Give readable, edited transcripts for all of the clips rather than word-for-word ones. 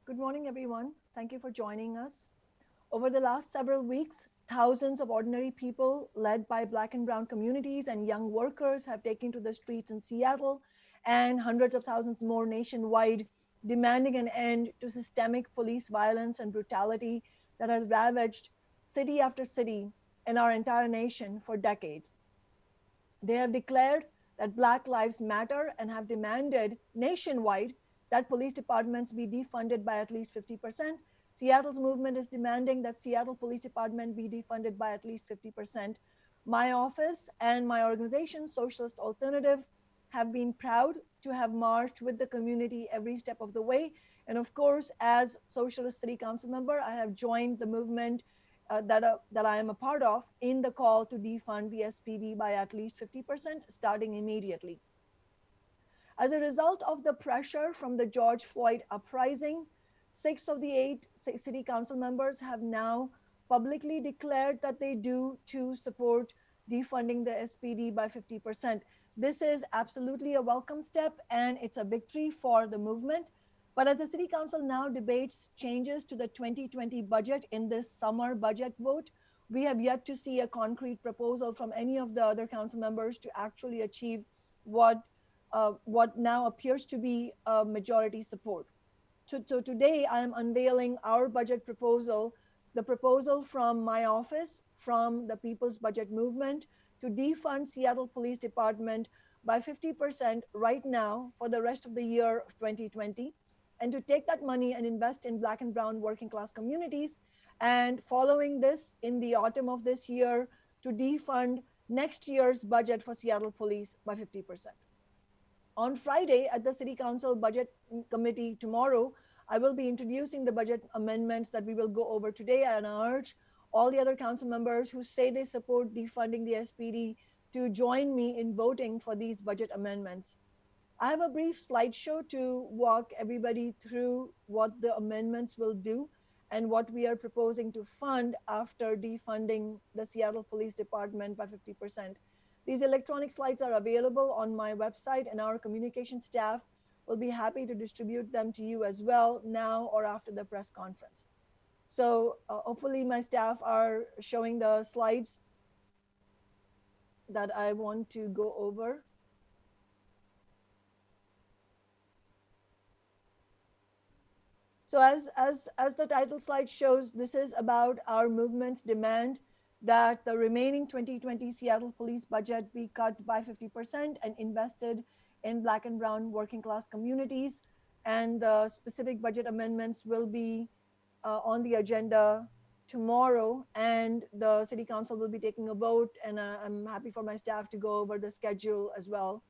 Good morning, everyone. Thank you for joining us. Over the last several weeks, thousands of ordinary people, led by Black and Brown communities and young workers, have taken to the streets in Seattle and hundreds of thousands more nationwide, demanding an end to systemic police violence and brutality that has ravaged city after city in our entire nation for decades. They have declared that Black Lives Matter and have demanded nationwide that police departments be defunded by at least 50%. Seattle's movement is demanding that Seattle Police Department be defunded by at least 50%. My office and my organization, Socialist Alternative, have been proud to have marched with the community every step of the way. And of course, as Socialist City Council member, I have joined the movement that I am a part of in the call to defund the SPD by at least 50%, starting immediately. As a result of the pressure from the George Floyd uprising, 6 of the 8 city council members have now publicly declared that they do to support defunding the SPD by 50%. This is absolutely a welcome step and it's a victory for the movement. But as the city council now debates changes to the 2020 budget in this summer budget vote, we have yet to see a concrete proposal from any of the other council members to actually achieve what now appears to be a majority support. So today I am unveiling our budget proposal, the proposal from my office, from the People's Budget Movement, to defund Seattle Police Department by 50% right now for the rest of the year of 2020, and to take that money and invest in Black and Brown working class communities. And following this, in the autumn of this year, to defund next year's budget for Seattle Police by 50%. On Friday at the City Council Budget Committee tomorrow, I will be introducing the budget amendments that we will go over today, and I urge all the other council members who say they support defunding the SPD to join me in voting for these budget amendments. I have a brief slideshow to walk everybody through what the amendments will do and what we are proposing to fund after defunding the Seattle Police Department by 50%. These electronic slides are available on my website, and our communication staff will be happy to distribute them to you as well now or after the press conference. So hopefully my staff are showing the slides that I want to go over. So as the title slide shows, this is about our movement's demand that the remaining 2020 Seattle police budget be cut by 50% and invested in Black and Brown working class communities. And the specific budget amendments will be on the agenda tomorrow, and the city council will be taking a vote, and I'm happy for my staff to go over the schedule as well.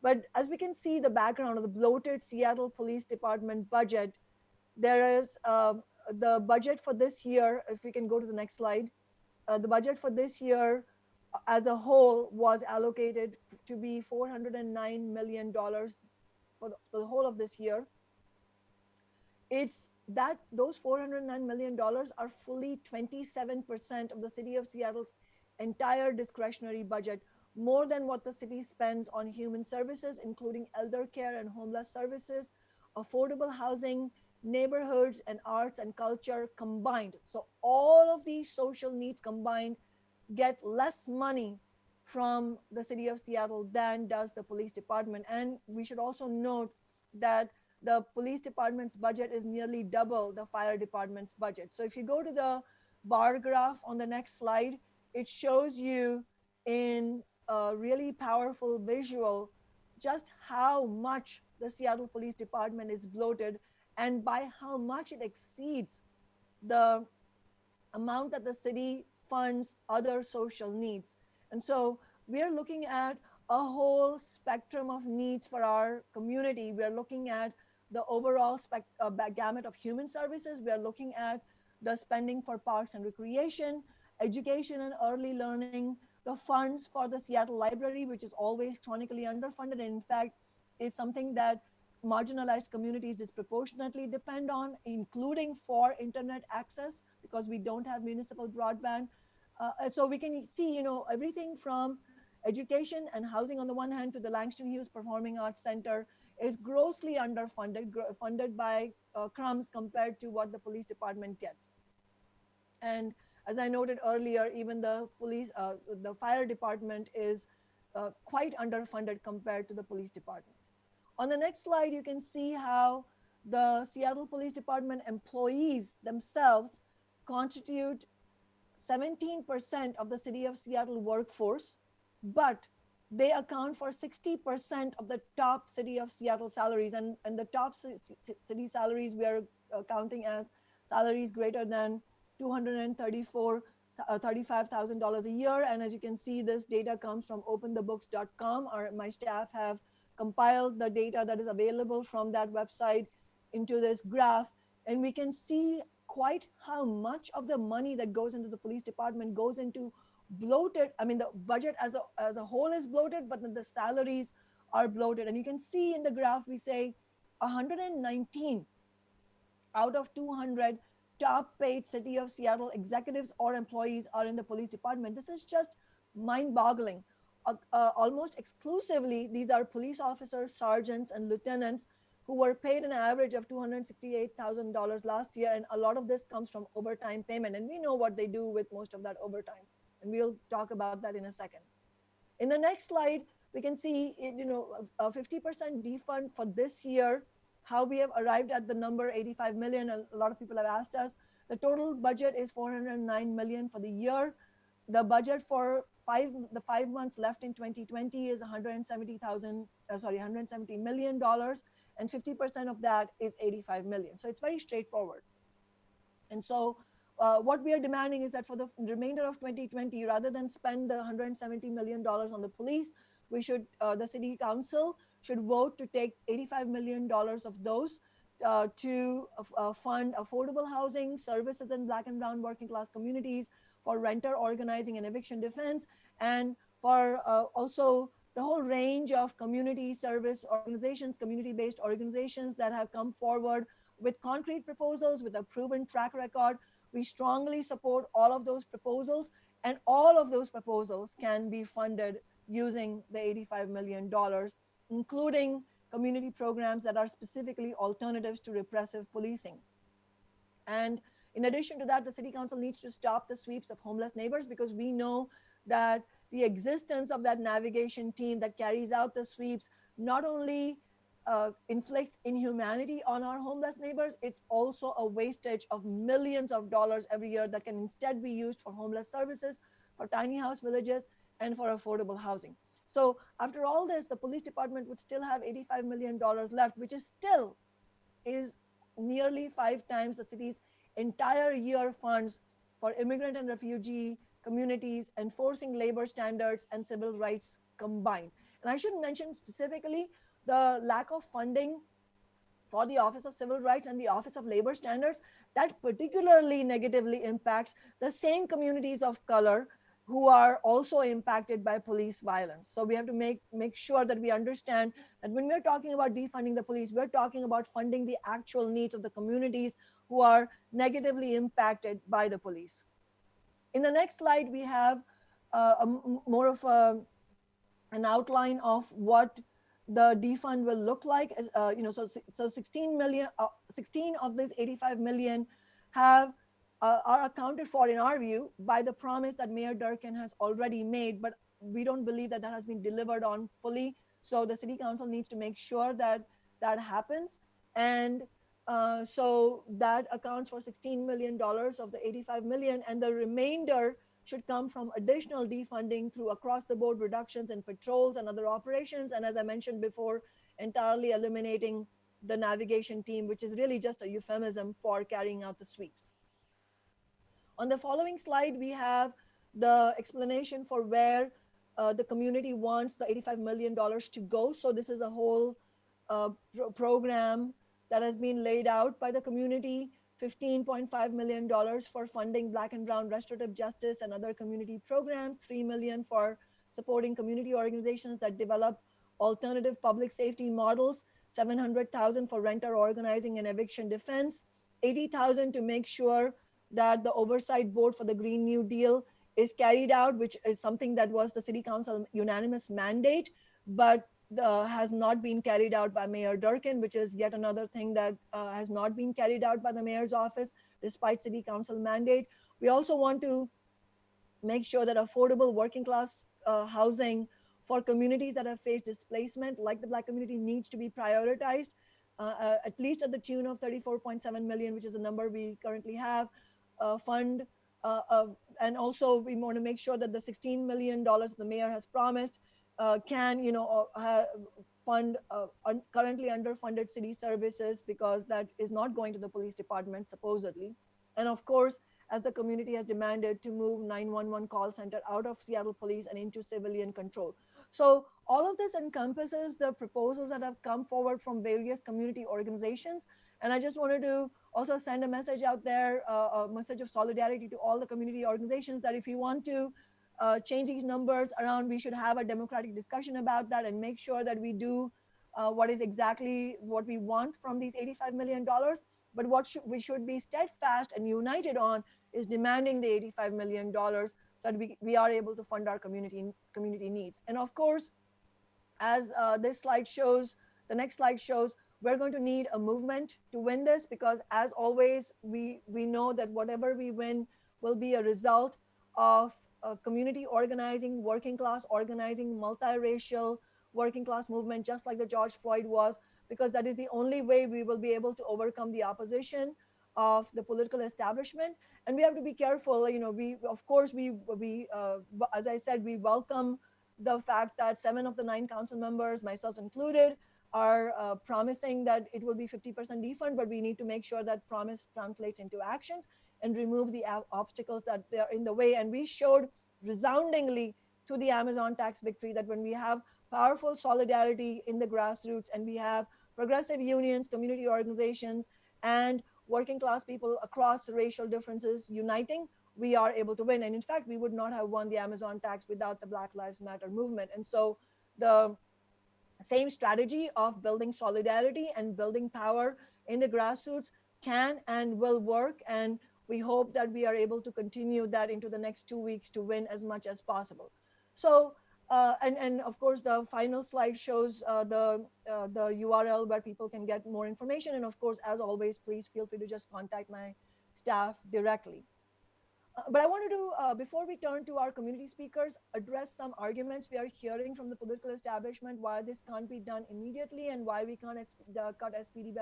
But as we can see, the background of the bloated Seattle Police Department budget, there is the budget for this year. If we can go to the next slide, the budget for this year as a whole was allocated to be $409 million for the whole of this year. It's that those $409 million are fully 27% of the city of Seattle's entire discretionary budget, more than what the city spends on human services, including elder care and homeless services, affordable housing, neighborhoods, and arts and culture combined. So all of these social needs combined get less money from the city of Seattle than does the police department. And we should also note that the police department's budget is nearly double the fire department's budget. So if you go to the bar graph on the next slide, it shows you in a really powerful visual just how much the Seattle Police Department is bloated and by how much it exceeds the amount that the city funds other social needs. And so we are looking at a whole spectrum of needs for our community. We are looking at the overall gamut of human services. We are looking at the spending for parks and recreation, education and early learning, the funds for the Seattle Library, which is always chronically underfunded, and in fact is something that marginalized communities disproportionately depend on, including for internet access, because we don't have municipal broadband. So we can see, everything from education and housing on the one hand to the Langston Hughes Performing Arts Center is grossly underfunded, funded by crumbs compared to what the police department gets. And as I noted earlier, even the fire department is quite underfunded compared to the police department. On the next slide, you can see how the Seattle Police Department employees themselves constitute 17% of the city of Seattle workforce, but they account for 60% of the top city of Seattle salaries. And the top city salaries we are counting as salaries greater than $35,000 a year. And as you can see, this data comes from openthebooks.com. My staff have compiled the data that is available from that website into this graph. And we can see quite how much of the money that goes into the police department goes into bloated. I mean, the budget as a whole is bloated, but then the salaries are bloated. And you can see in the graph, we say 119 out of 200 top paid city of Seattle executives or employees are in the police department. This is just mind boggling. Almost exclusively, these are police officers, sergeants, and lieutenants who were paid an average of $268,000 last year. And a lot of this comes from overtime payment. And we know what they do with most of that overtime. And we'll talk about that in a second. In the next slide, we can see, a 50% defund for this year, how we have arrived at the number 85 million. A lot of people have asked us. The total budget is 409 million for the year. The budget for the 5 months left in 2020 is $170 million, and 50% of that is 85 million. So it's very straightforward. And so what we are demanding is that for the remainder of 2020, rather than spend the $170 million on the police, the city council should vote to take $85 million of those to fund affordable housing, services in Black and brown working class communities, for renter organizing and eviction defense, and for also the whole range of community service organizations, community-based organizations that have come forward with concrete proposals, with a proven track record. We strongly support all of those proposals, and all of those proposals can be funded using the $85 million, including community programs that are specifically alternatives to repressive policing. And in addition to that, the city council needs to stop the sweeps of homeless neighbors, because we know that the existence of that navigation team that carries out the sweeps not only inflicts inhumanity on our homeless neighbors, it's also a wastage of millions of dollars every year that can instead be used for homeless services, for tiny house villages, and for affordable housing. So after all this, the police department would still have $85 million left, which is nearly 5 times the city's entire year funds for immigrant and refugee communities, enforcing labor standards and civil rights combined. And I should mention specifically the lack of funding for the Office of Civil Rights and the Office of Labor Standards. That particularly negatively impacts the same communities of color who are also impacted by police violence. So we have to make sure that we understand that when we're talking about defunding the police, we're talking about funding the actual needs of the communities who are negatively impacted by the police. In the next slide, we have more of an outline of what the defund will look like. So 16 of these 85 million are accounted for, in our view, by the promise that Mayor Durkin has already made, but we don't believe that has been delivered on fully. So the city council needs to make sure that that happens. And so that accounts for $16 million of the 85 million, and the remainder should come from additional defunding through across the board reductions in patrols and other operations. And as I mentioned before, entirely eliminating the navigation team, which is really just a euphemism for carrying out the sweeps. On the following slide, we have the explanation for where the community wants the $85 million to go. So this is a whole program that has been laid out by the community. $15.5 million for funding Black and brown restorative justice and other community programs, $3 million for supporting community organizations that develop alternative public safety models, $700,000 for renter organizing and eviction defense, $80,000 to make sure that the oversight board for the Green New Deal is carried out, which is something that was the city council unanimous mandate, but has not been carried out by Mayor Durkin, which is yet another thing that has not been carried out by the mayor's office despite city council mandate. We also want to make sure that affordable working class housing for communities that have faced displacement, like the Black community, needs to be prioritized, at least at the tune of 34.7 million, which is the number we currently have, fund. Uh, uh, and also, we want to make sure that the $16 million the mayor has promised can, fund currently underfunded city services, because that is not going to the police department supposedly. And of course, as the community has demanded, to move 911 call center out of Seattle police and into civilian control. So all of this encompasses the proposals that have come forward from various community organizations. And I just wanted to also send a message out there, a message of solidarity to all the community organizations, that if you want to change these numbers around, we should have a democratic discussion about that and make sure that we do what is exactly what we want from these $85 million. But what we should be steadfast and united on is demanding the $85 million, so that we are able to fund our community needs. And of course, as this slide shows, the next slide shows, we're going to need a movement to win this, because as always, we know that whatever we win will be a result of community organizing, working class organizing, multiracial working class movement, just like the George Floyd was, because that is the only way we will be able to overcome the opposition of the political establishment. And we have to be careful. We, of course, we as I said, we welcome the fact that 7 of the 9 council members, myself included, are promising that it will be 50% defund, but we need to make sure that promise translates into actions and remove the obstacles that they are in the way. And we showed resoundingly through the Amazon tax victory that when we have powerful solidarity in the grassroots, and we have progressive unions, community organizations, and working class people across racial differences uniting, we are able to win. And in fact, we would not have won the Amazon tax without the Black Lives Matter movement. And so the same strategy of building solidarity and building power in the grassroots can and will work. And we hope that we are able to continue that into the next 2 weeks to win as much as possible. So, and of course, the final slide shows the URL where people can get more information. And of course, as always, please feel free to just contact my staff directly. But I wanted to, before we turn to our community speakers, address some arguments we are hearing from the political establishment why this can't be done immediately, and why we can't cut SPD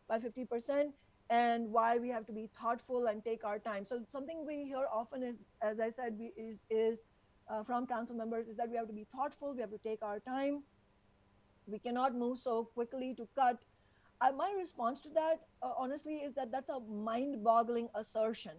by 50%, and why we have to be thoughtful and take our time. So something we hear often is, as I said, is from council members, is that we have to be thoughtful, we have to take our time. We cannot move so quickly to cut. My response to that, honestly, is that that's a mind-boggling assertion.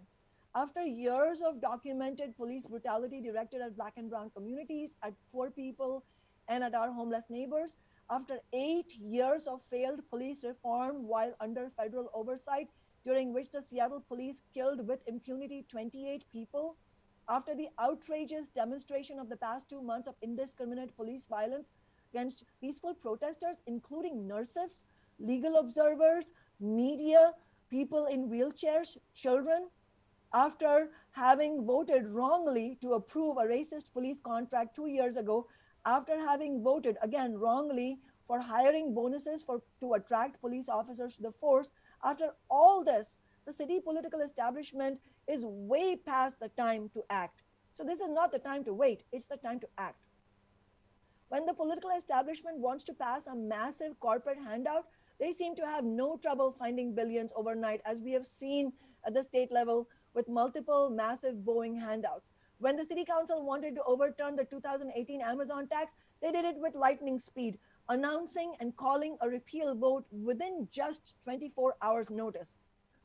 After years of documented police brutality directed at Black and brown communities, at poor people, and at our homeless neighbors, after 8 years of failed police reform while under federal oversight, during which the Seattle police killed with impunity 28 people, after the outrageous demonstration of the past 2 months of indiscriminate police violence against peaceful protesters, including nurses, legal observers, media, people in wheelchairs, children, after having voted wrongly to approve a racist police contract 2 years ago, after having voted again wrongly for hiring bonuses to attract police officers to the force, after all this, the city political establishment is way past the time to act. So this is not the time to wait, it's the time to act. When the political establishment wants to pass a massive corporate handout, they seem to have no trouble finding billions overnight, as we have seen at the state level with multiple massive Boeing handouts. When the city council wanted to overturn the 2018 Amazon tax, they did it with lightning speed, announcing and calling a repeal vote within just 24 hours notice.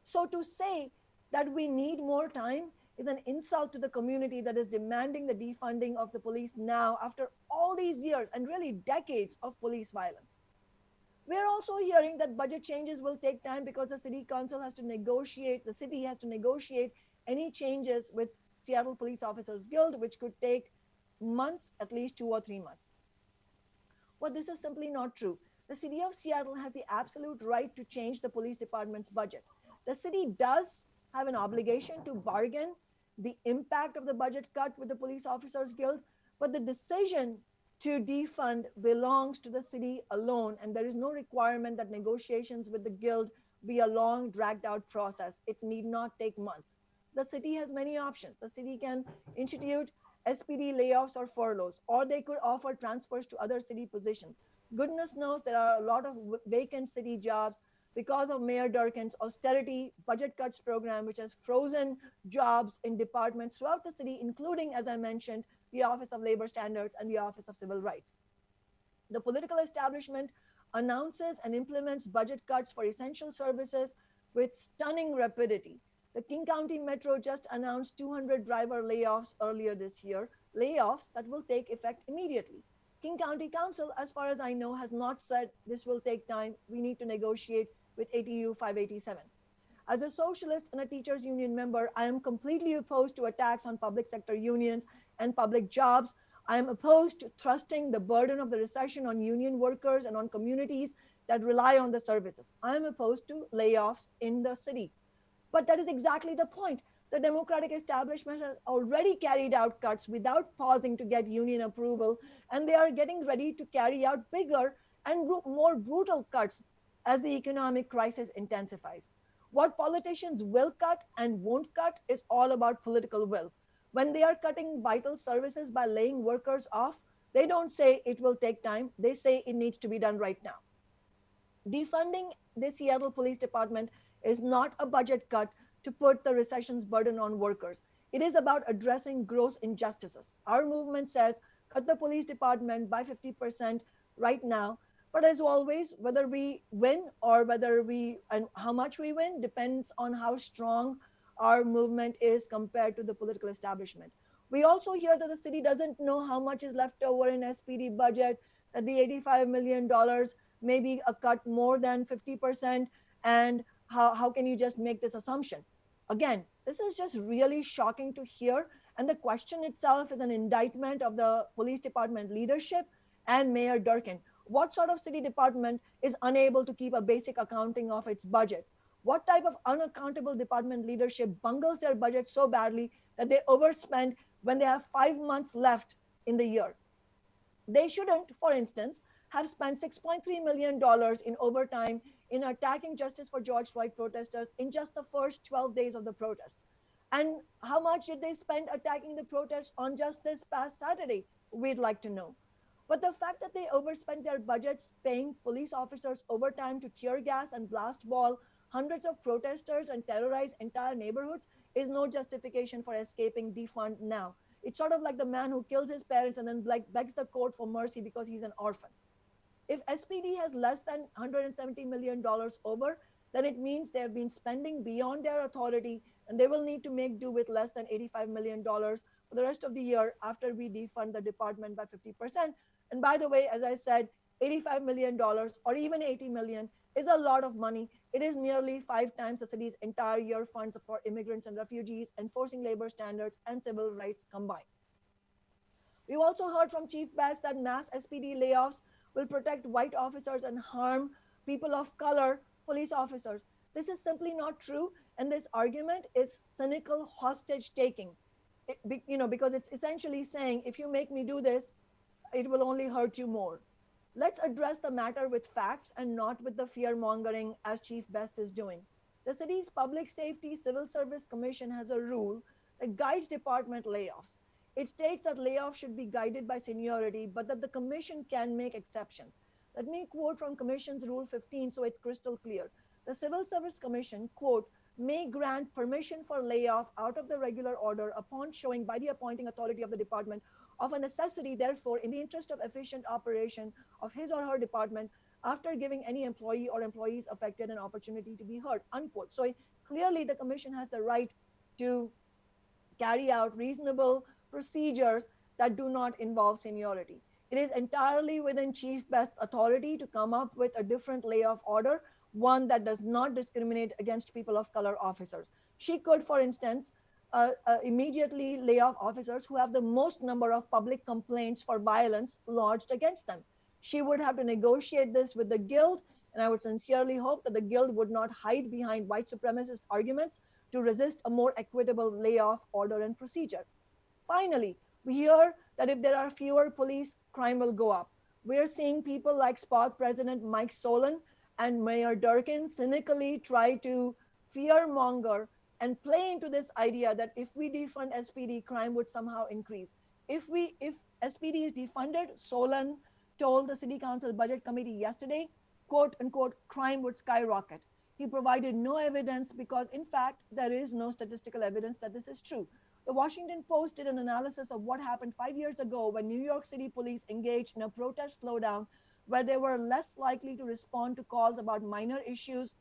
So to say that we need more time is an insult to the community that is demanding the defunding of the police now, after all these years and really decades of police violence. We're also hearing that budget changes will take time because the city council has to negotiate, the city has to negotiate any changes with Seattle Police Officers Guild, which could take months, at least 2 or 3 months. Well, this is simply not true. The city of Seattle has the absolute right to change the police department's budget. The city does have an obligation to bargain the impact of the budget cut with the Police Officers Guild, but the decision to defund belongs to the city alone, and there is no requirement that negotiations with the guild be a long, dragged out process. It need not take months. The city has many options. The city can institute SPD layoffs or furloughs, or they could offer transfers to other city positions. Goodness knows there are a lot of vacant city jobs because of Mayor Durkin's austerity budget cuts program, which has frozen jobs in departments throughout the city, including, as I mentioned, the Office of Labor Standards and the Office of Civil Rights. The political establishment announces and implements budget cuts for essential services with stunning rapidity. The King County Metro just announced 200 driver layoffs earlier this year, layoffs that will take effect immediately. King County Council, as far as I know, has not said this will take time. We need to negotiate with ATU 587. As a socialist and a teachers union member, I am completely opposed to attacks on public sector unions and public jobs. I am opposed to thrusting the burden of the recession on union workers and on communities that rely on the services. I am opposed to layoffs in the city. But that is exactly the point. The Democratic establishment has already carried out cuts without pausing to get union approval, and they are getting ready to carry out bigger and more brutal cuts as the economic crisis intensifies. What politicians will cut and won't cut is all about political will. When they are cutting vital services by laying workers off, they don't say it will take time, they say it needs to be done right now. Defunding the Seattle Police Department is not a budget cut to put the recession's burden on workers. It is about addressing gross injustices. Our movement says cut the police department by 50% right now. But as always, whether we win or whether we and how much we win depends on how strong our movement is compared to the political establishment. We also hear that the city doesn't know how much is left over in SPD budget, that the $85 million maybe a cut more than 50%, and how can you just make this assumption? Again, this is just really shocking to hear, and the question itself is an indictment of the police department leadership and Mayor Durkin. What sort of city department is unable to keep a basic accounting of its budget? What type of unaccountable department leadership bungles their budget so badly that they overspend when they have 5 months left in the year? They shouldn't, for instance, have spent $6.3 million in overtime in attacking justice for George Floyd protesters in just the first 12 days of the protest. And how much did they spend attacking the protests on just this past Saturday? We'd like to know. But the fact that they overspent their budgets paying police officers overtime to tear gas and blast ball hundreds of protesters and terrorize entire neighborhoods is no justification for escaping defund now. It's sort of like the man who kills his parents and then begs the court for mercy because he's an orphan. If SPD has less than $170 million over, then it means they have been spending beyond their authority and they will need to make do with less than $85 million for the rest of the year after we defund the department by 50%. And by the way, as I said, $85 million or even $80 million is a lot of money. It is nearly 5 times the city's entire year funds for immigrants and refugees, enforcing labor standards and civil rights combined. We've also heard from Chief Bass that mass SPD layoffs will protect white officers and harm people of color, police officers. This is simply not true. And this argument is cynical hostage taking, because it's essentially saying, if you make me do this, it will only hurt you more. Let's address the matter with facts and not with the fear mongering as Chief Best is doing. The city's Public Safety Civil Service Commission has a rule that guides department layoffs. It states that layoffs should be guided by seniority, but that the commission can make exceptions. Let me quote from Commission's Rule 15 so it's crystal clear. The Civil Service Commission, quote, may grant permission for layoff out of the regular order upon showing by the appointing authority of the department of a necessity, therefore, in the interest of efficient operation of his or her department, after giving any employee or employees affected an opportunity to be heard, unquote. So clearly the commission has the right to carry out reasonable procedures that do not involve seniority. It is entirely within Chief Best's authority to come up with a different layoff order, one that does not discriminate against people of color officers. She could, for instance, immediately lay off officers who have the most number of public complaints for violence lodged against them. She would have to negotiate this with the guild, and I would sincerely hope that the guild would not hide behind white supremacist arguments to resist a more equitable layoff order and procedure. Finally, We hear that if there are fewer police, crime will go up. We're seeing people like SPOC President Mike Solon and Mayor Durkin cynically try to fearmonger and play into this idea that if we defund SPD, crime would somehow increase. If SPD is defunded, Solon told the City Council Budget Committee yesterday, quote unquote, crime would skyrocket. He provided no evidence because, in fact, there is no statistical evidence that this is true. The Washington Post did an analysis of what happened 5 years ago when New York City police engaged in a protest slowdown where they were less likely to respond to calls about minor issues,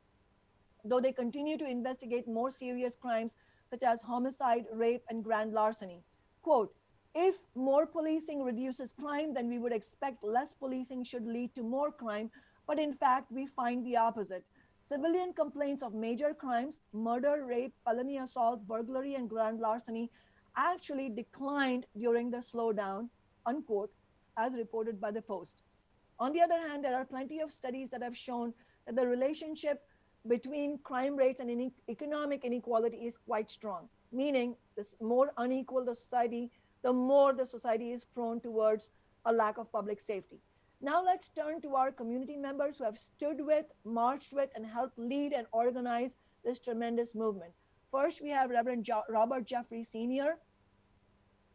though they continue to investigate more serious crimes such as homicide, rape, and grand larceny. Quote, if more policing reduces crime, then we would expect less policing should lead to more crime, but in fact, we find the opposite. Civilian complaints of major crimes, murder, rape, felony assault, burglary, and grand larceny actually declined during the slowdown, unquote, as reported by the Post. On the other hand, there are plenty of studies that have shown that the relationship between crime rates and economic inequality is quite strong, meaning the more unequal the society, the more the society is prone towards a lack of public safety. Now let's turn to our community members who have stood with, marched with, and helped lead and organize this tremendous movement. First, we have Reverend Robert Jeffrey Sr.,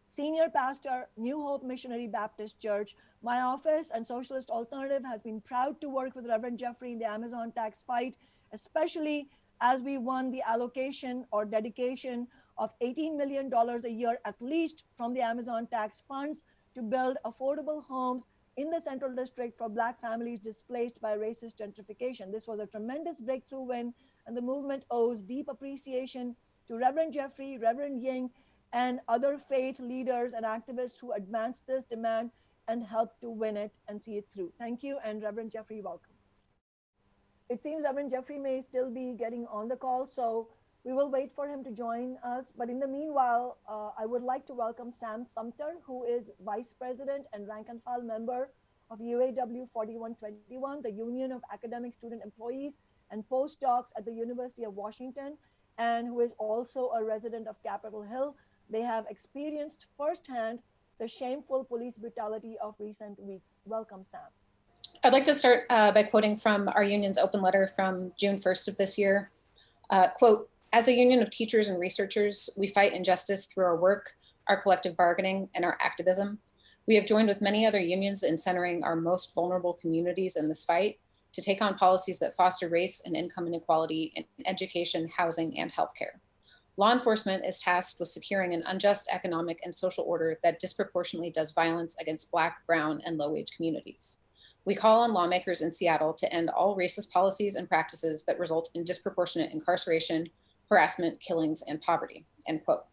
Senior Pastor, New Hope Missionary Baptist Church. My office and Socialist Alternative has been proud to work with Reverend Jeffrey in the Amazon tax fight, especially as we won the allocation or dedication of $18 million a year, at least from the Amazon tax funds, to build affordable homes in the Central District for Black families displaced by racist gentrification. This was a tremendous breakthrough win, and the movement owes deep appreciation to Reverend Jeffrey, Reverend Ying, and other faith leaders and activists who advanced this demand and helped to win it and see it through. Thank you, and Reverend Jeffrey, welcome. It seems Reverend Jeffrey may still be getting on the call, so we will wait for him to join us. But in the meanwhile, I would like to welcome Sam Sumpter, who is Vice President and rank and file member of UAW 4121, the Union of Academic Student Employees and Postdocs at the University of Washington, and who is also a resident of Capitol Hill. They have experienced firsthand the shameful police brutality of recent weeks. Welcome, Sam. I'd like to start by quoting from our union's open letter from June 1st of this year. Quote, as a union of teachers and researchers, we fight injustice through our work, our collective bargaining, and our activism. We have joined with many other unions in centering our most vulnerable communities in this fight to take on policies that foster race and income inequality in education, housing, and healthcare. Law enforcement is tasked with securing an unjust economic and social order that disproportionately does violence against Black, brown, and low-wage communities. We call on lawmakers in Seattle to end all racist policies and practices that result in disproportionate incarceration, harassment, killings, and poverty, end quote.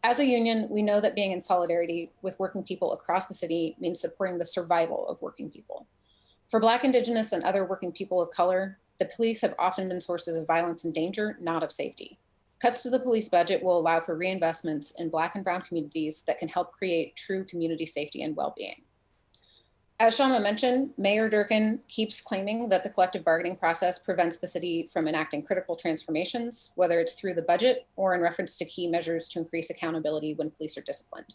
As a union, we know that being in solidarity with working people across the city means supporting the survival of working people. For Black, Indigenous, and other working people of color, the police have often been sources of violence and danger, not of safety. Cuts to the police budget will allow for reinvestments in Black and brown communities that can help create true community safety and well-being. As Kshama mentioned, Mayor Durkin keeps claiming that the collective bargaining process prevents the city from enacting critical transformations, whether it's through the budget or in reference to key measures to increase accountability when police are disciplined.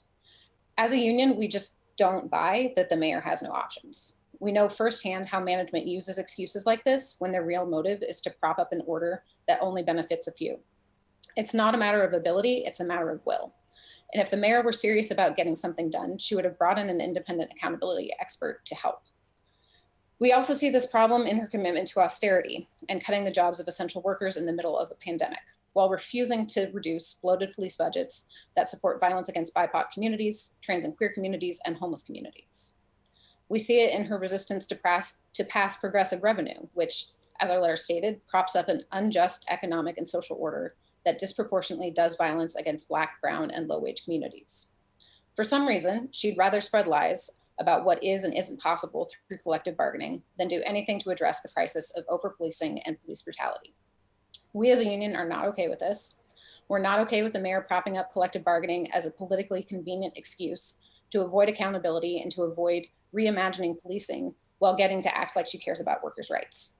As a union, we just don't buy that the mayor has no options. We know firsthand how management uses excuses like this when their real motive is to prop up an order that only benefits a few. It's not a matter of ability, it's a matter of will. And if the mayor were serious about getting something done, she would have brought in an independent accountability expert to help. We also see this problem in her commitment to austerity and cutting the jobs of essential workers in the middle of a pandemic, while refusing to reduce bloated police budgets that support violence against BIPOC communities, trans and queer communities, and homeless communities. We see it in her resistance to pass progressive revenue, which, as our letter stated, props up an unjust economic and social order that disproportionately does violence against Black, brown, and low-wage communities. For some reason, she'd rather spread lies about what is and isn't possible through collective bargaining than do anything to address the crisis of over-policing and police brutality. We as a union are not okay with this. We're not okay with the mayor propping up collective bargaining as a politically convenient excuse to avoid accountability and to avoid reimagining policing while getting to act like she cares about workers' rights.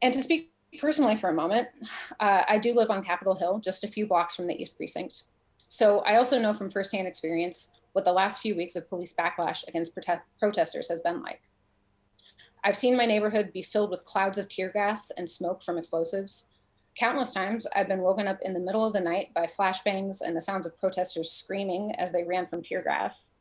And to speak personally for a moment, I do live on Capitol Hill, just a few blocks from the East Precinct. So I also know from firsthand experience what the last few weeks of police backlash against protesters has been like. I've seen my neighborhood be filled with clouds of tear gas and smoke from explosives. Countless times, I've been woken up in the middle of the night by flashbangs and the sounds of protesters screaming as they ran from tear gas.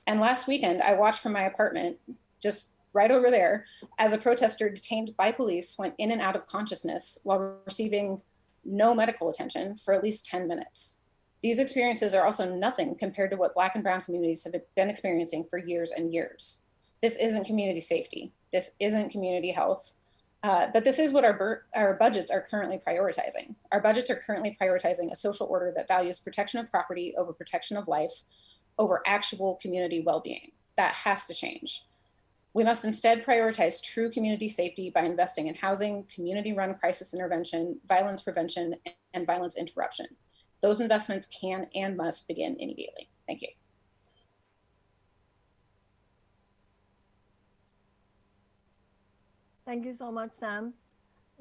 And last weekend, I watched from my apartment, just right over there, as a protester detained by police went in and out of consciousness while receiving no medical attention for at least 10 minutes. These experiences are also nothing compared to what Black and Brown communities have been experiencing for years and years. This isn't community safety. This isn't community health. But this is what our budgets are currently prioritizing. Our budgets are currently prioritizing a social order that values protection of property over protection of life, over actual community well-being. That has to change. We must instead prioritize true community safety by investing in housing, community-run crisis intervention, violence prevention, and violence interruption. Those investments can and must begin immediately. Thank you. Thank you so much, Sam.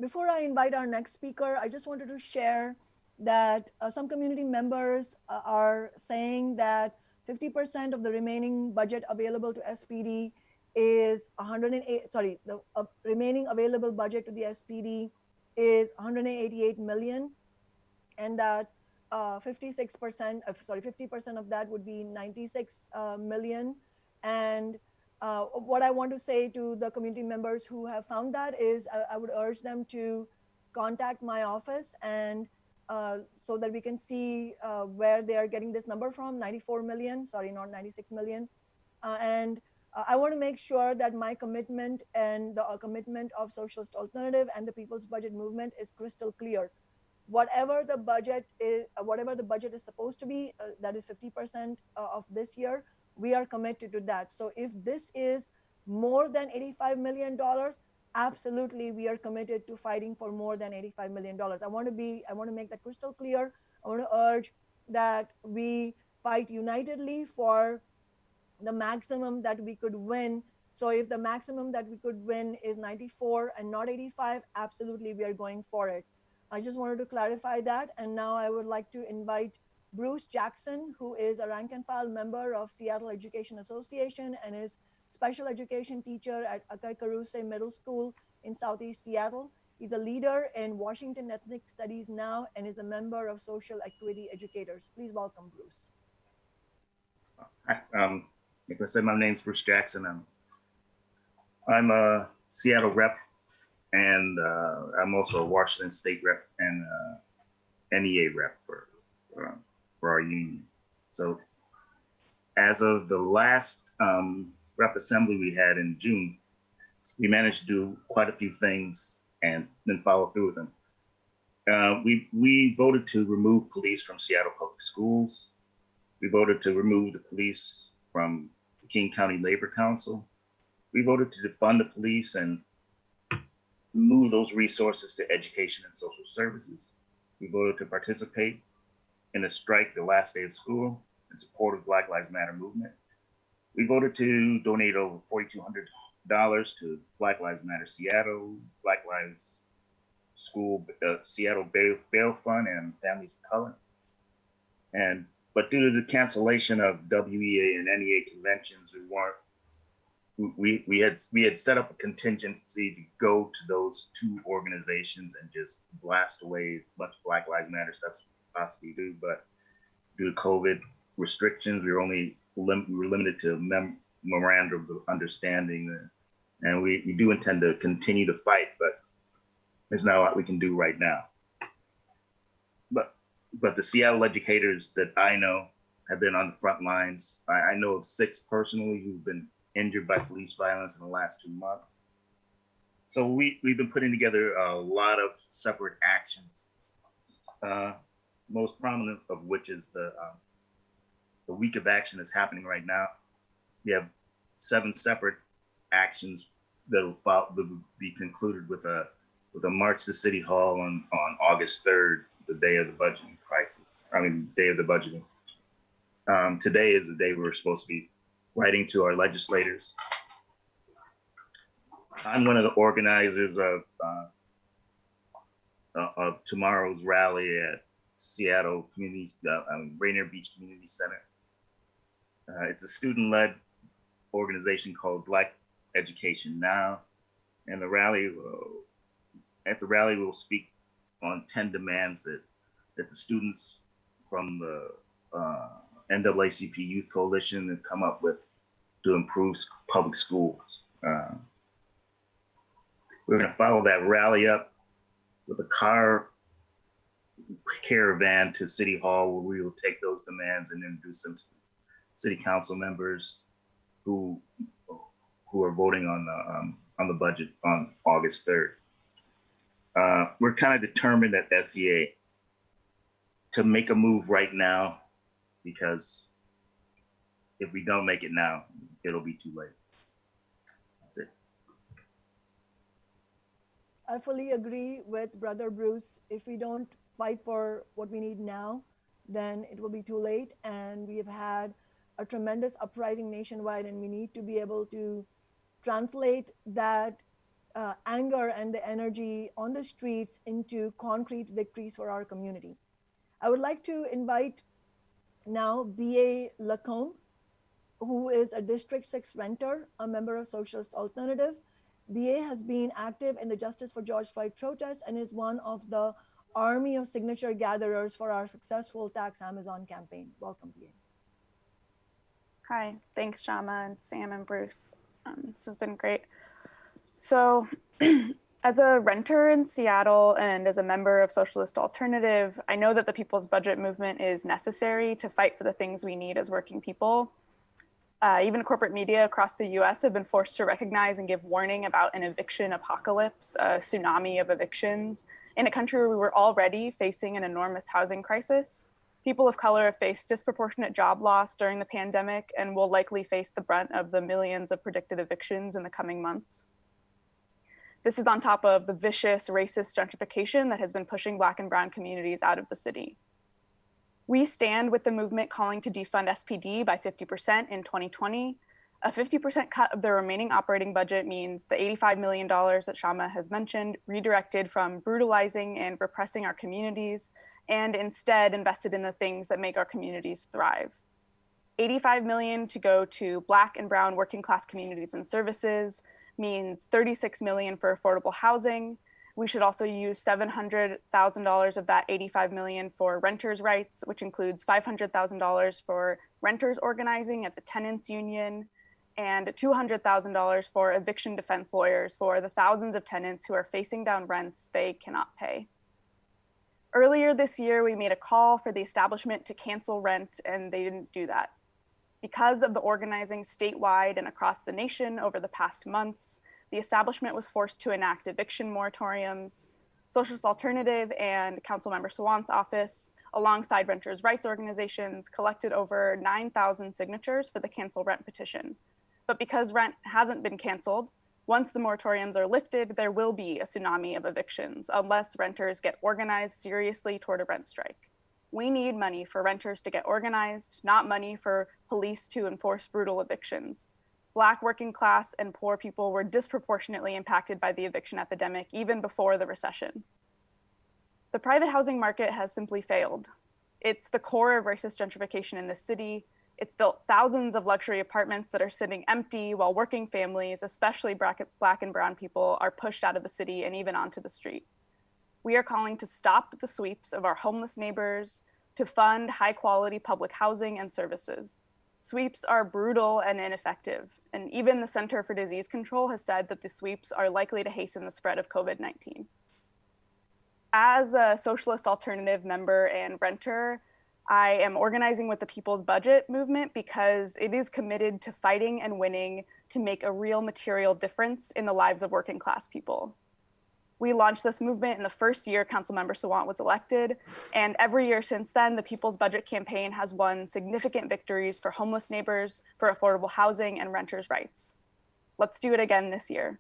Before I invite our next speaker, I just wanted to share that some community members are saying that 50% of the remaining budget available to SPD is 108, sorry, the remaining available budget to the SPD is 188 million, and that 56%, sorry, 50% of that would be 96 million. And what I want to say to the community members who have found that is I would urge them to contact my office and so that we can see where they are getting this number from, 94 million, sorry, not 96 million. And I want to make sure that my commitment and the commitment of Socialist Alternative and the People's Budget Movement is crystal clear. Whatever the budget is supposed to be, that is 50% of this year, we are committed to that. So if this is more than $85 million, absolutely we are committed to fighting for more than $85 million. I want to make that crystal clear. I want to urge that we fight unitedly for the maximum that we could win. So if the maximum that we could win is 94 and not 85, absolutely we are going for it. I just wanted to clarify that. And now I would like to invite Bruce Jackson, who is a rank and file member of Seattle Education Association and is special education teacher at Akai Karuse Middle School in Southeast Seattle. He's a leader in Washington Ethnic Studies now and is a member of Social Equity Educators. Please welcome Bruce. Hi, like I said, my name's Bruce Jackson. I'm a Seattle rep, and I'm also a Washington State rep and NEA rep for our union. So as of the last rep assembly we had in June, we managed to do quite a few things and then follow through with them. We voted to remove police from Seattle Public Schools. We voted to remove the police from the King County Labor Council. We voted to defund the police and move those resources to education and social services. We voted to participate in a strike the last day of school in support of Black Lives Matter movement. We voted to donate over $4,200 to Black Lives Matter Seattle, Black Lives School Seattle Bail Fund, and Families of Color. But due to the cancellation of WEA and NEA conventions, we had set up a contingency to go to those two organizations and just blast away as much Black Lives Matter stuff as we could possibly do. But due to COVID restrictions, we were limited to memorandums of understanding, and we do intend to continue to fight, but there's not a lot we can do right now. But the Seattle educators that I know have been on the front lines. I know of 6 personally who've been injured by police violence in the last 2 months. So we've been putting together a lot of separate actions, most prominent of which is the week of action that's happening right now. We have 7 separate actions that will be concluded with a march to City Hall on August 3rd, the day of the budgeting crisis. Day of the budgeting. Today is the day we're supposed to be writing to our legislators. I'm one of the organizers of tomorrow's rally at Seattle Community, Rainier Beach Community Center. It's a student-led organization called Black Education Now, and at the rally we'll speak on 10 demands that the students from the NAACP Youth Coalition have come up with to improve public schools. We're going to follow that rally up with a car caravan to City Hall, where we will take those demands and introduce them to city council members who are voting on the budget on August 3rd. We're kind of determined at SEA to make a move right now, because if we don't make it now, it'll be too late. That's it. I fully agree with Brother Bruce. If we don't fight for what we need now, then it will be too late. And we have had a tremendous uprising nationwide, and we need to be able to translate that anger and the energy on the streets into concrete victories for our community. I would like to invite now B.A. Lacombe, who is a District 6 renter, a member of Socialist Alternative. B.A. has been active in the Justice for George Floyd protests and is one of the army of signature gatherers for our successful Tax Amazon campaign. Welcome, B.A. Hi, thanks, Kshama and Sam and Bruce. This has been great. So as a renter in Seattle and as a member of Socialist Alternative, I know that the People's Budget movement is necessary to fight for the things we need as working people. Even corporate media across the US have been forced to recognize and give warning about an eviction apocalypse, a tsunami of evictions, in a country where we were already facing an enormous housing crisis. People of color have faced disproportionate job loss during the pandemic and will likely face the brunt of the millions of predicted evictions in the coming months. This is on top of the vicious racist gentrification that has been pushing Black and Brown communities out of the city. We stand with the movement calling to defund SPD by 50% in 2020. A 50% cut of the remaining operating budget means the $85 million that Kshama has mentioned redirected from brutalizing and repressing our communities and instead invested in the things that make our communities thrive. $85 million to go to Black and Brown working class communities and services means $36 million for affordable housing. We should also use $700,000 of that $85 million for renters' rights, which includes $500,000 for renters organizing at the tenants union and $200,000 for eviction defense lawyers for the thousands of tenants who are facing down rents they cannot pay. Earlier this year, we made a call for the establishment to cancel rent, and they didn't do that. Because of the organizing statewide and across the nation over the past months, the establishment was forced to enact eviction moratoriums. Socialist Alternative and Councilmember Sawant's office, alongside renters' rights organizations, collected over 9,000 signatures for the cancel rent petition. But because rent hasn't been canceled, once the moratoriums are lifted, there will be a tsunami of evictions unless renters get organized seriously toward a rent strike. We need money for renters to get organized, not money for police to enforce brutal evictions. Black working class and poor people were disproportionately impacted by the eviction epidemic even before the recession. The private housing market has simply failed. It's the core of racist gentrification in this city. It's built thousands of luxury apartments that are sitting empty while working families, especially Black and Brown people, are pushed out of the city and even onto the street. We are calling to stop the sweeps of our homeless neighbors, to fund high quality public housing and services. Sweeps are brutal and ineffective, and even the Center for Disease Control has said that the sweeps are likely to hasten the spread of COVID-19. As a Socialist Alternative member and renter, I am organizing with the People's Budget movement because it is committed to fighting and winning to make a real material difference in the lives of working class people. We launched this movement in the first year Councilmember Sawant was elected, and every year since then, the People's Budget campaign has won significant victories for homeless neighbors, for affordable housing, and renters' rights. Let's do it again this year.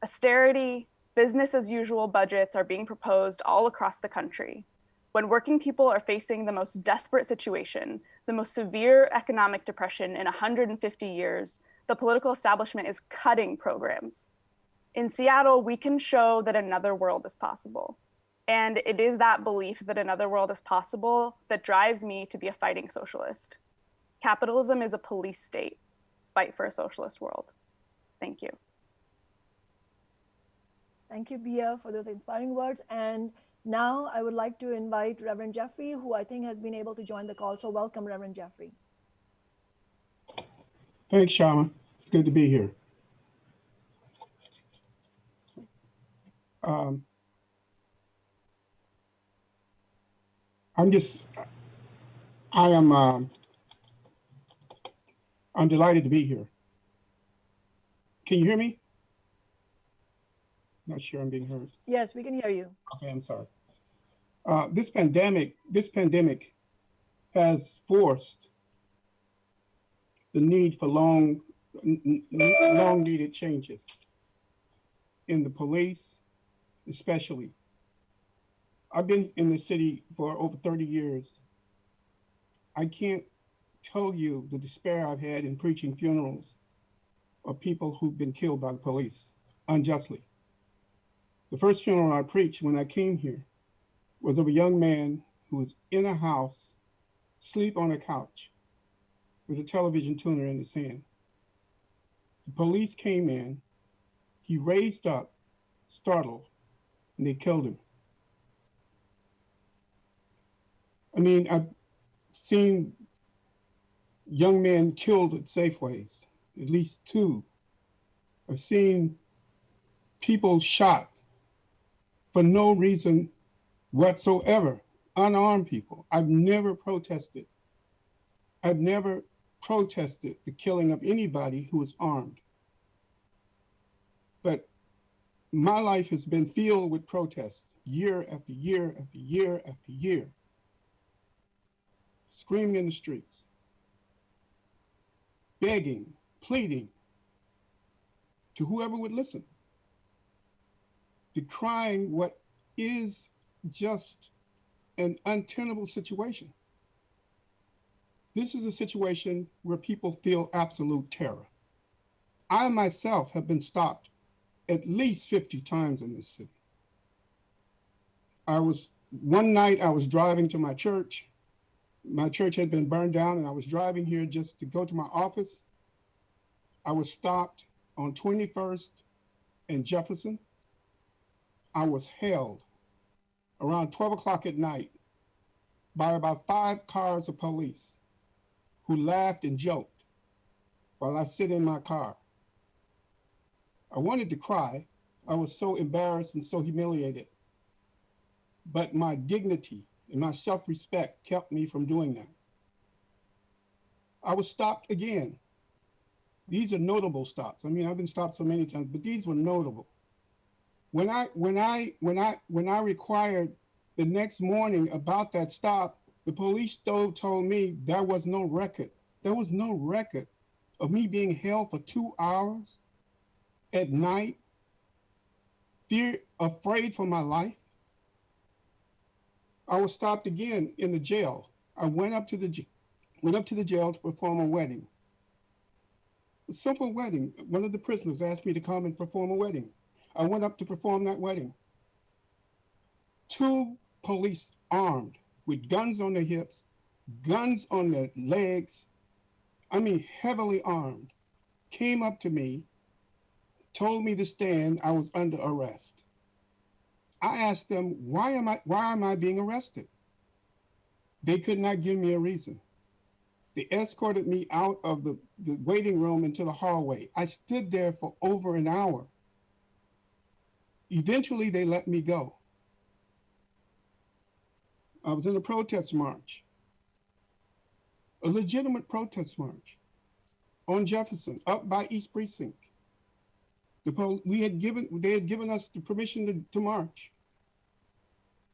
Austerity, business as usual budgets are being proposed all across the country. When working people are facing the most desperate situation, the most severe economic depression in 150 years, the political establishment is cutting programs. In Seattle, we can show that another world is possible. And it is that belief that another world is possible that drives me to be a fighting socialist. Capitalism is a police state. Fight for a socialist world. Thank you. Thank you, Bia, for those inspiring words. And now I would like to invite Reverend Jeffrey, who I think has been able to join the call. So welcome, Reverend Jeffrey. Thanks, Kshama. It's good to be here. I'm delighted to be here. Can you hear me? Not sure I'm being heard. Yes, we can hear you. Okay, I'm sorry. This pandemic has forced the need for long needed changes in the police, especially. I've been in the city for over 30 years. I can't tell you the despair I've had in preaching funerals of people who've been killed by the police unjustly. The first funeral I preached when I came here was of a young man who was in a house, asleep on a couch with a television tuner in his hand. The police came in, he raised up, startled, and they killed him. I mean, I've seen young men killed at Safeways, at least 2. I've seen people shot for no reason whatsoever, unarmed people. I've never protested the killing of anybody who is armed. But my life has been filled with protests year after year after year after year, screaming in the streets, begging, pleading to whoever would listen, decrying what is just an untenable situation. This is a situation where people feel absolute terror. I myself have been stopped at least 50 times in this city. One night I was driving to my church. My church had been burned down and I was driving here just to go to my office. I was stopped on 21st and Jefferson. I was held around 12 o'clock at night by about 5 cars of police who laughed and joked while I sit in my car. I wanted to cry. I was so embarrassed and so humiliated. But my dignity and my self-respect kept me from doing that. I was stopped again. These are notable stops. I mean, I've been stopped so many times, but these were notable. When I required the next morning about that stop, the police told me there was no record. There was no record of me being held for 2 hours at night, afraid for my life. I was stopped again in the jail. I went up to the jail to perform a wedding. A simple wedding. One of the prisoners asked me to come and perform a wedding. I went up to perform that wedding. 2 police armed with guns on their hips, guns on their legs, I mean heavily armed, came up to me, told me to stand. I was under arrest. I asked them, why am I being arrested? They could not give me a reason. They escorted me out of the waiting room into the hallway. I stood there for over an hour. Eventually, they let me go. I was in a protest march, a legitimate protest march on Jefferson, up by East Precinct. They had given us the permission to march.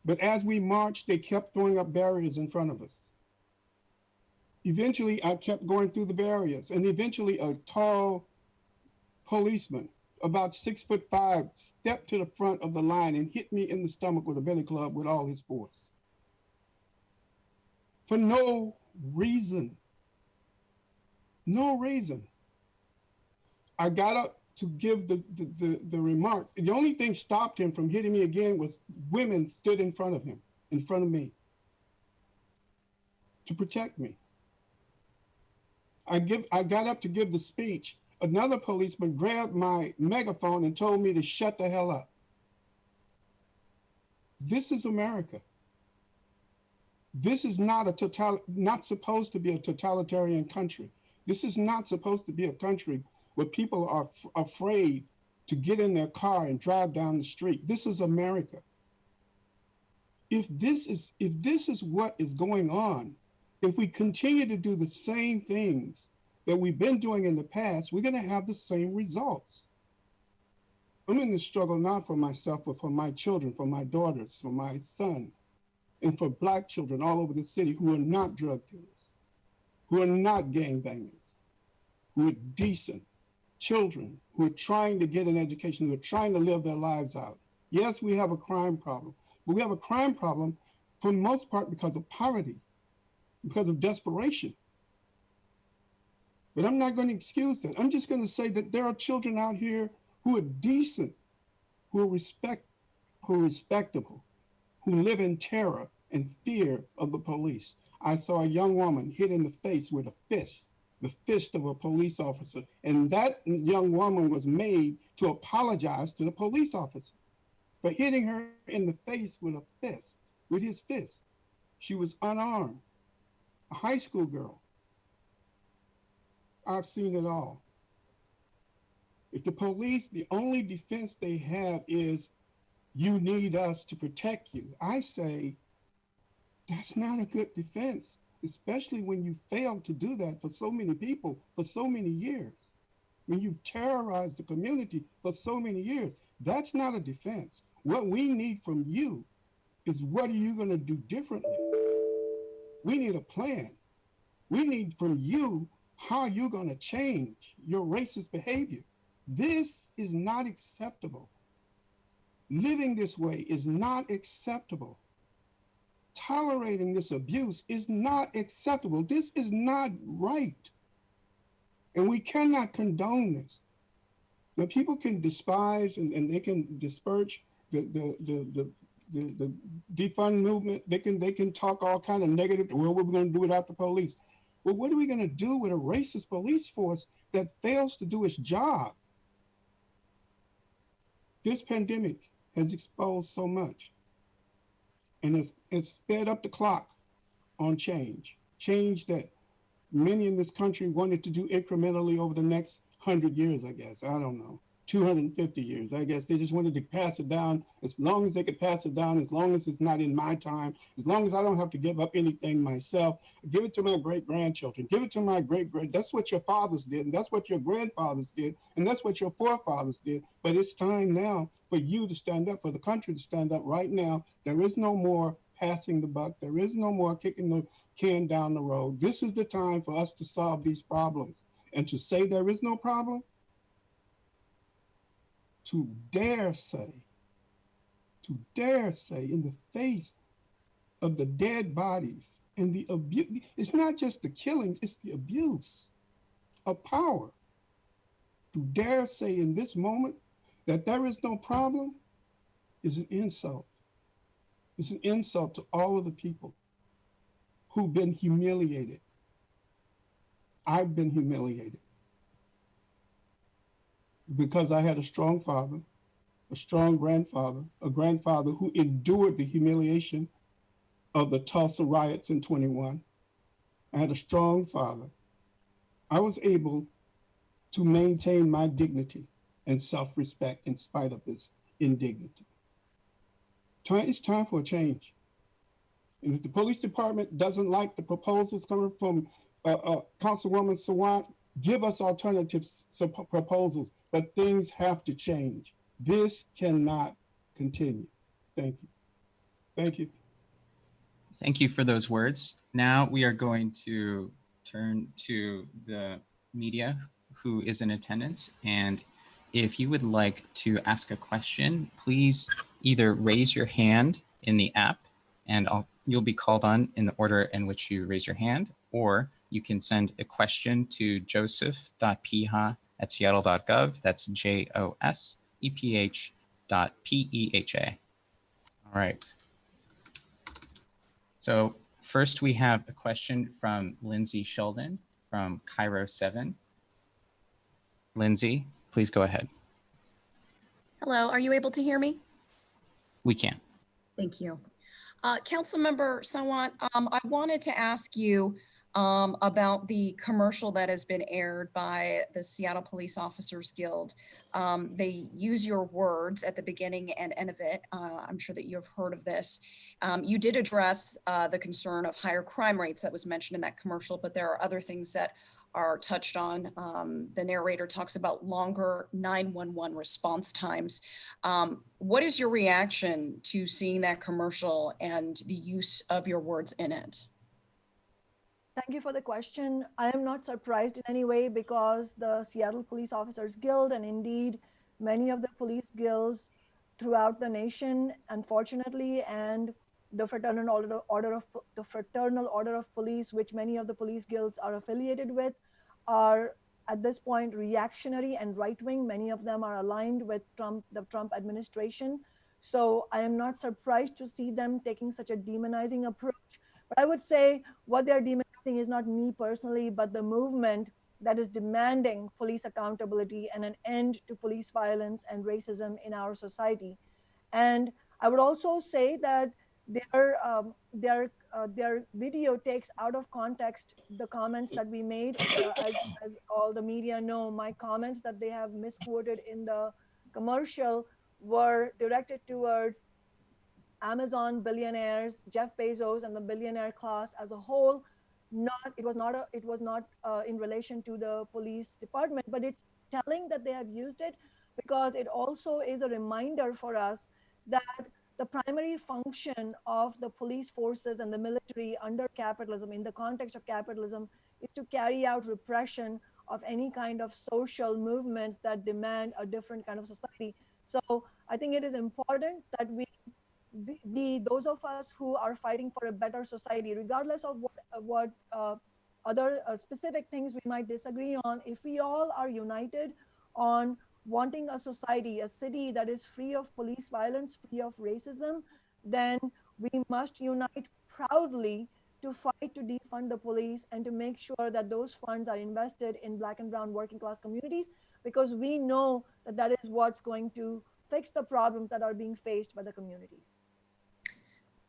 But as we marched, they kept throwing up barriers in front of us. Eventually, I kept going through the barriers, and eventually a tall policeman, about 6'5", stepped to the front of the line and hit me in the stomach with a billy club with all his force. For no reason. No reason. I got up to give the remarks. The only thing stopped him from hitting me again was women stood in front of him, in front of me, to protect me. I got up to give the speech. Another policeman grabbed my megaphone and told me to shut the hell up. This is America. This is not not supposed to be a totalitarian country. This is not supposed to be a country where people are afraid to get in their car and drive down the street. This is America. If this is what is going on, if we continue to do the same things that we've been doing in the past, we're going to have the same results. I'm in this struggle not for myself, but for my children, for my daughters, for my son, and for Black children all over the city who are not drug dealers, who are not gangbangers, who are decent children, who are trying to get an education, who are trying to live their lives out. Yes, we have a crime problem, but we have a crime problem for the most part because of poverty, because of desperation. But I'm not going to excuse that. I'm just going to say that there are children out here who are decent, who are respectable, who live in terror and fear of the police. I saw a young woman hit in the face with a fist, the fist of a police officer. And that young woman was made to apologize to the police officer for hitting her in the face with a fist, with his fist. She was unarmed, a high school girl. I've seen it all. If the police, the only defense they have is, you need us to protect you, I say, that's not a good defense, especially when you failed to do that for so many people for so many years. When you terrorized the community for so many years, that's not a defense. What we need from you is, what are you going to do differently? We need a plan. We need from you, how you're going to change your racist behavior. This is not acceptable. Living this way is not acceptable. Tolerating this abuse is not acceptable. This is not right. And we cannot condone this. Now, people can despise and they can disperse the defund movement. They can talk all kind of negative, well, what are we going to do without the police? Well, what are we going to do with a racist police force that fails to do its job? This pandemic has exposed so much, and it's sped up the clock on change that many in this country wanted to do incrementally over the next 100 years, I guess. I don't know, 250 years. I guess they just wanted to pass it down as long as they could pass it down, as long as it's not in my time, as long as I don't have to give up anything myself. Give it to my great-grandchildren. Give it to my great-grand. That's what your fathers did, and that's what your grandfathers did, and that's what your forefathers did. But it's time now for you to stand up, for the country to stand up right now. There is no more passing the buck. There is no more kicking the can down the road. This is the time for us to solve these problems. And to say there is no problem, to dare say in the face of the dead bodies and the abuse, it's not just the killings, it's the abuse of power. To dare say in this moment that there is no problem is an insult. It's an insult to all of the people who've been humiliated. I've been humiliated because I had a strong father, a strong grandfather, a grandfather who endured the humiliation of the Tulsa riots in 21. I had a strong father. I was able to maintain my dignity and self-respect in spite of this indignity. It's time for a change. And if the police department doesn't like the proposals coming from Councilwoman Sawant, give us alternative proposals, but things have to change. This cannot continue. Thank you. Thank you. Thank you for those words. Now we are going to turn to the media who is in attendance. And if you would like to ask a question, please either raise your hand in the app and you'll be called on in the order in which you raise your hand, or you can send a question to joseph.piha at seattle.gov. That's JOSEPH.PEHA. All right. So first we have a question from Lindsay Sheldon from Cairo 7. Lindsay, please go ahead. Hello, are you able to hear me? We can. Thank you. Councilmember Sawant, I wanted to ask you about the commercial that has been aired by the Seattle Police Officers Guild. They use your words at the beginning and end of it. I'm sure that you have heard of this. You did address the concern of higher crime rates that was mentioned in that commercial, but there are other things that are touched on. The narrator talks about longer 911 response times. What is your reaction to seeing that commercial and the use of your words in it? Thank you for the question. I am not surprised in any way because the Seattle Police Officers Guild, and indeed many of the police guilds throughout the nation, unfortunately, and the Fraternal Order of Police, which many of the police guilds are affiliated with, are at this point reactionary and right-wing. Many of them are aligned with the Trump administration. So I am not surprised to see them taking such a demonizing approach. But I would say what they're demonizing is not me personally, but the movement that is demanding police accountability and an end to police violence and racism in our society. And I would also say that their video takes out of context the comments that we made. As all the media know, my comments that they have misquoted in the commercial were directed towards Amazon billionaires, Jeff Bezos, and the billionaire class as a whole. It was not in relation to the police department, but it's telling that they have used it because it also is a reminder for us that the primary function of the police forces and the military under capitalism, in the context of capitalism, is to carry out repression of any kind of social movements that demand a different kind of society. So I think it is important that those of us who are fighting for a better society, regardless of what other specific things we might disagree on, if we all are united on wanting a society, a city that is free of police violence, free of racism, then we must unite proudly to fight to defund the police and to make sure that those funds are invested in Black and brown working class communities, because we know that that is what's going to fix the problems that are being faced by the communities.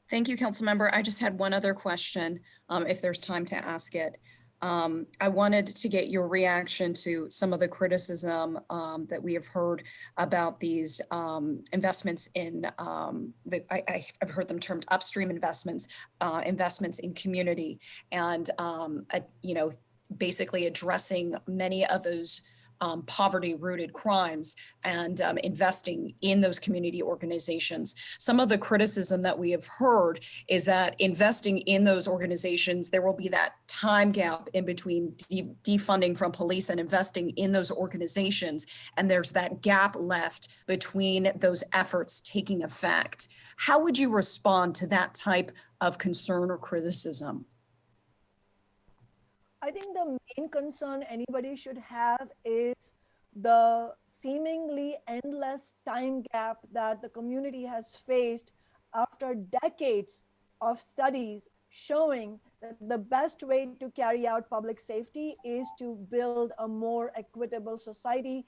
Thank you, Councilmember. I just had one other question, if there's time to ask it. I wanted to get your reaction to some of the criticism that we have heard about these investments in, I've heard them termed upstream investments, investments in community, and basically addressing many of those poverty-rooted crimes and investing in those community organizations. Some of the criticism that we have heard is that investing in those organizations, there will be that time gap in between defunding from police and investing in those organizations. And there's that gap left between those efforts taking effect. How would you respond to that type of concern or criticism? I think the main concern anybody should have is the seemingly endless time gap that the community has faced after decades of studies showing that the best way to carry out public safety is to build a more equitable society,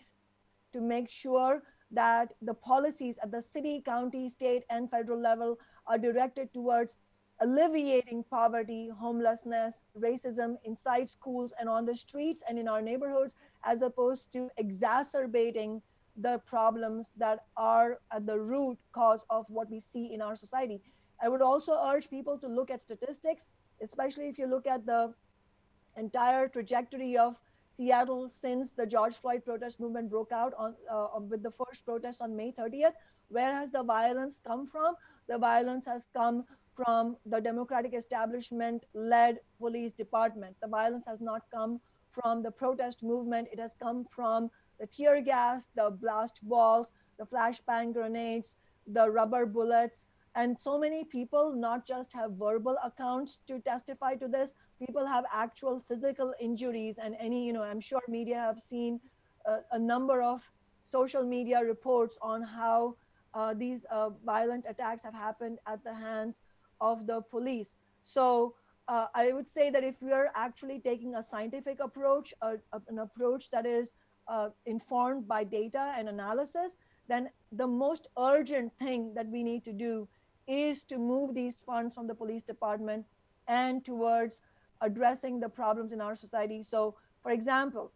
to make sure that the policies at the city, county, state, and federal level are directed towards alleviating poverty, homelessness, racism inside schools and on the streets and in our neighborhoods, as opposed to exacerbating the problems that are at the root cause of what we see in our society. I would also urge people to look at statistics, especially if you look at the entire trajectory of Seattle since the George Floyd protest movement broke out with the first protest on May 30th. Where has the violence come from? The violence has come from the Democratic establishment-led police department. The violence has not come from the protest movement. It has come from the tear gas, the blast balls, the flashbang grenades, the rubber bullets. And so many people not just have verbal accounts to testify to this, people have actual physical injuries. And I'm sure media have seen a number of social media reports on how these violent attacks have happened at the hands of the police. So I would say that if we are actually taking a scientific approach, an approach that is informed by data and analysis, then the most urgent thing that we need to do is to move these funds from the police department and towards addressing the problems in our society. So, for example,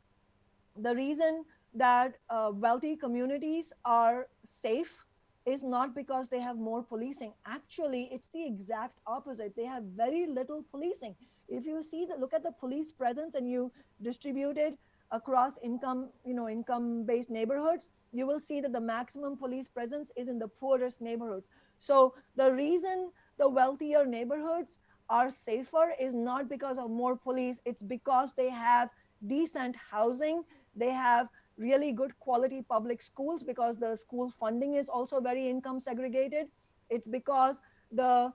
the reason that wealthy communities are safe is not because they have more policing. Actually, it's the exact opposite. They have very little policing. If you see the look at the police presence and you distribute it across income-based neighborhoods, you will see that the maximum police presence is in the poorest neighborhoods. So the reason the wealthier neighborhoods are safer is not because of more police, it's because they have decent housing, they have really good quality public schools, because the school funding is also very income segregated. It's because the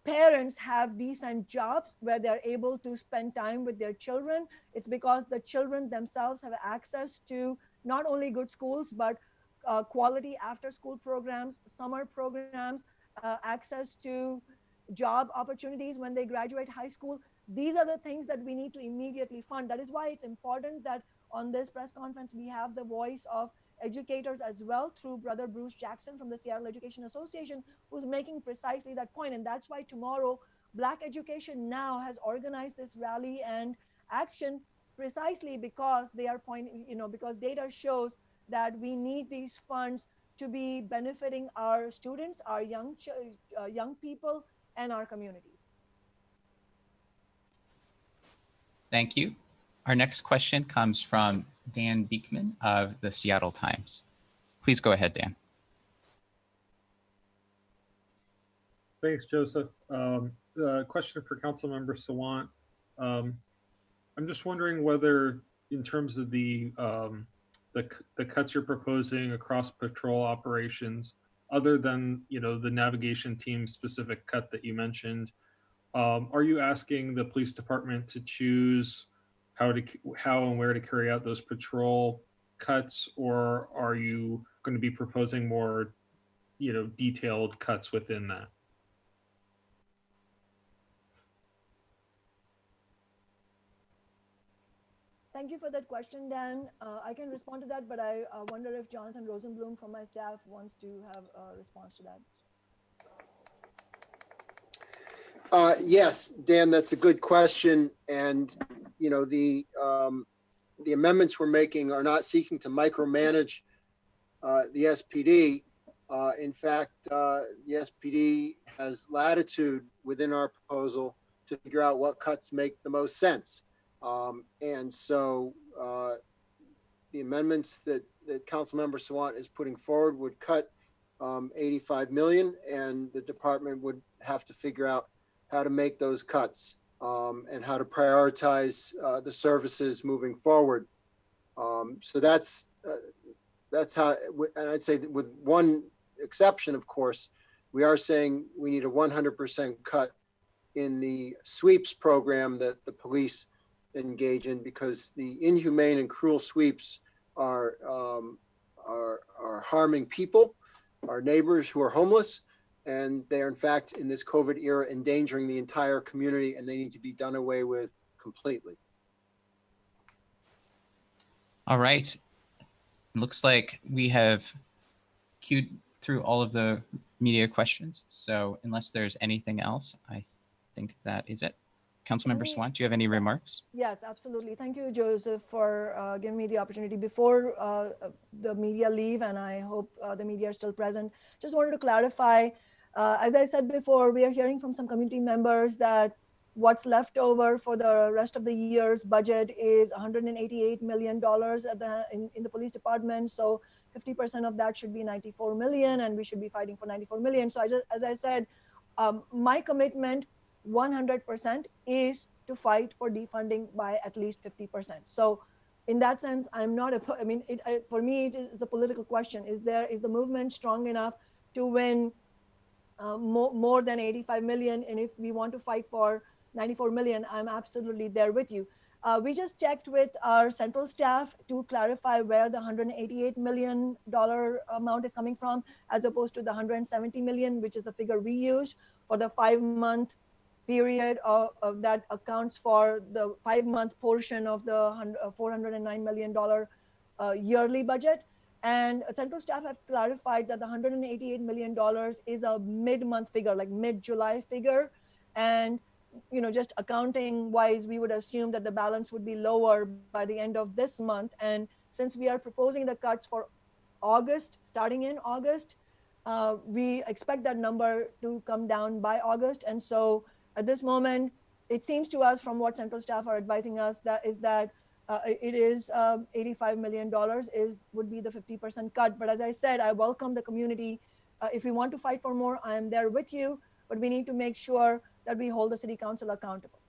parents have decent jobs where they're able to spend time with their children. It's because the children themselves have access to not only good schools, but quality after school programs, summer programs, access to job opportunities when they graduate high school. These are the things that we need to immediately fund. That is why it's important that on this press conference, we have the voice of educators as well, through Brother Bruce Jackson from the Seattle Education Association, who's making precisely that point. And that's why tomorrow, Black Education Now has organized this rally and action, precisely because they are pointing, because data shows that we need these funds to be benefiting our students, our young people, and our communities. Thank you. Our next question comes from Dan Beekman of the Seattle Times. Please go ahead, Dan. Thanks, Joseph. Question for Councilmember Sawant. I'm just wondering whether, in terms of the cuts you're proposing across patrol operations, other than the navigation team specific cut that you mentioned, are you asking the police department to choose how and where to carry out those patrol cuts, or are you going to be proposing more detailed cuts within that? Thank you for that question, Dan. I can respond to that, but I wonder if Jonathan Rosenblum from my staff wants to have a response to that. Yes, Dan, that's a good question. And, the amendments we're making are not seeking to micromanage the SPD. In fact, the SPD has latitude within our proposal to figure out what cuts make the most sense. And so the amendments that Councilmember Sawant is putting forward would cut 85 million, and the department would have to figure out how to make those cuts and how to prioritize the services moving forward. So that's how, and I'd say that with one exception, of course, we are saying we need a 100% cut in the sweeps program that the police engage in, because the inhumane and cruel sweeps are harming people, our neighbors who are homeless, and they are in fact in this COVID era endangering the entire community, and they need to be done away with completely. All right. Looks like we have queued through all of the media questions. So unless there's anything else, I think that is it. Councilmember Sawant, do you have any remarks? Yes, absolutely. Thank you, Joseph, for giving me the opportunity. Before the media leave, and I hope the media are still present, just wanted to clarify, as I said before, we are hearing from some community members that what's left over for the rest of the year's budget is $188 million in the police department. So 50% of that should be 94 million, and we should be fighting for 94 million. So as I said, my commitment 100% is to fight for defunding by at least 50%. So in that sense, I'm not, for me, it's a political question. Is the movement strong enough to win more than 85 million? And if we want to fight for 94 million, I'm absolutely there with you. We just checked with our central staff to clarify where the $188 million amount is coming from, as opposed to the $170 million, which is the figure we used for the 5-month period of that accounts for the 5-month portion of the $409 million yearly budget. And central staff have clarified that the $188 million is a mid-month figure, like mid-July figure. And just accounting wise, we would assume that the balance would be lower by the end of this month. And since we are proposing the cuts for August, starting in August, we expect that number to come down by August. And so at this moment, it seems to us from what central staff are advising us that it is $85 million would be the 50% cut. But as I said, I welcome the community. If we want to fight for more, I am there with you, but we need to make sure that we hold the city council accountable.